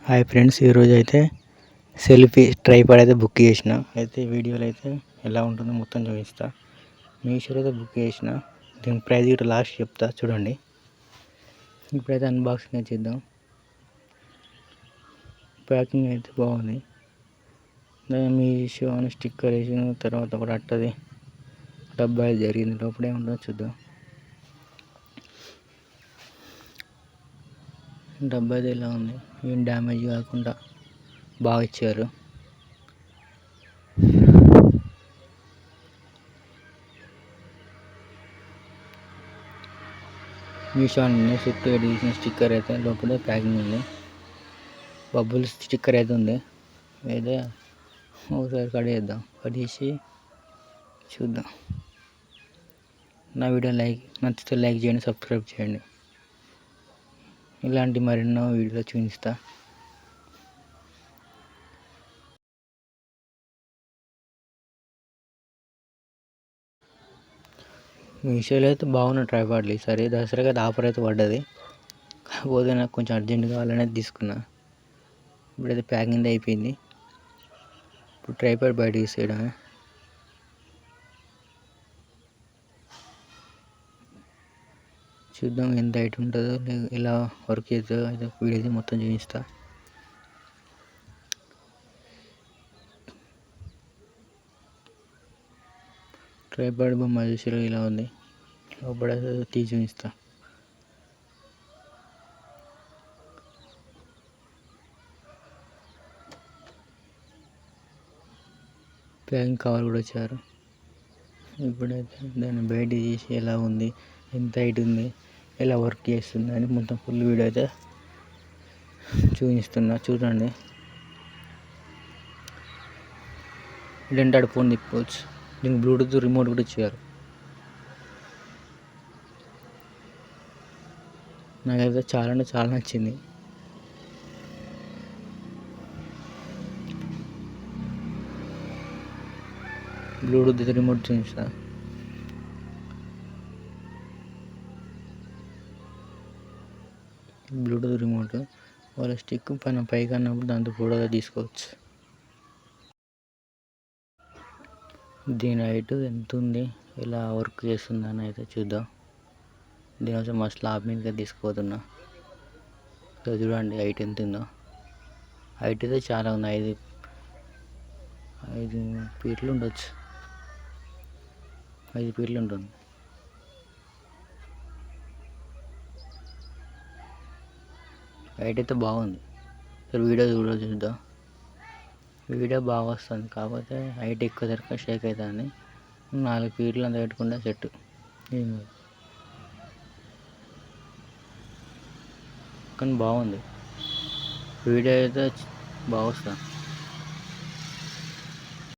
Hi friends, ఈరోజు అయితే selfie tripod అయితే బుక్ చేసిన. అయితే వీడియోలో అయితే ఎలా ఉంటుందో మొత్తం చూపిస్తా. మీషోలో అయితే బుక్ చేసిన. దీని ప్రైస్ ఇటు లాస్ట్ చెప్తా చూడండి. ఇప్పుడైతే అన్బాక్సింగ్ చేద్దాం. ప్యాకింగ్ అయితే బాగుంది. మీషో అని స్టిక్కర్ వేసిన తర్వాత కూడా అట్టది డబ్బా జరిగింది. లోపలే ఉంటుందో చూద్దాం. డబ్బా అయితే ఇలా ఉంది. ఏం డ్యామేజ్ కాకుండా బాగా ఇచ్చారు. మీషో అని చుట్టూ ఎడిషన్ స్టిక్కర్ అయితే లోపల ప్యాకింగ్ ఉంది. బబుల్స్ స్టిక్కర్ అయితే ఉంది. అయితే ఒకసారి కడిగేద్దాం. కడిగేసి చూద్దాం. నా వీడియో నచ్చితే లైక్ చేయండి, సబ్స్క్రైబ్ చేయండి. ఇలాంటి మరెన్నో వీడియోలు చూపిస్తా. మీషోలో అయితే బాగున్న ట్రైపాడ్లు. ఈసారి దసరాకి అయితే ఆఫర్ అయితే పడ్డది. కాకపోతే నాకు కొంచెం అర్జెంట్ కావాలనేది తీసుకున్నా. ఇప్పుడైతే ప్యాకింగ్ అయిపోయింది. ఇప్పుడు ట్రైపాడ్ బయట తీసేయడమే. చూద్దాం ఎంత హైట్ ఉంటుందో, ఎలా వర్క్ అవుతుందో అయితే వీడియో మొత్తం చూపిస్తా. ట్రైపాడ్ బొమ్మ చూసారు ఇలా ఉంది. లోపల తీసి చూపిస్తా. ప్యాకింగ్ కవర్ కూడా వచ్చారు. ఇప్పుడైతే దాన్ని బయట తీసి ఎలా ఉంది, ఎంత హైట్ ఉంది, ఎలా వర్క్ చేస్తుంది అని మొత్తం ఫుల్ వీడియో అయితే చూపిస్తున్నా. చూడండి. ఇదంటే ఫోన్ తిప్పుకోవచ్చు. దీనికి బ్లూటూత్ రిమోట్ కూడా ఇచ్చారు. నాకైతే చాలా అంటే చాలా నచ్చింది. బ్లూటూత్ రిమోట్ చూపిస్తా. బ్లూటూత్ రిమోట్ వాళ్ళ స్టిక్ పైకి అన్నప్పుడు దాంతో ఫోటోగా తీసుకోవచ్చు. దీని హైట్ ఎంత ఉంది, ఎలా వర్క్ చేస్తుందని అయితే చూద్దాం. దీనికోసం మా స్లాబ్ మీదకి తీసుకుపోతున్నా. చూడండి హైట్ ఎంత ఉందో. హైట్ అయితే చాలా ఉంది. 5 ఫీట్లు ఉండొచ్చు. 5 ఫీట్లు ఉంటుంది. హైట్ అయితే బాగుంది. వీడియో చూద్దాం. వీడియో బాగా వస్తుంది. కాకపోతే హైట్ ఎక్కువ సరిగ్గా షేక్ అవుతుంది. 4 ఫీట్లు అంత పెట్టుకుంటే సెట్. కానీ బాగుంది. వీడియో అయితే బాగా వస్తుంది.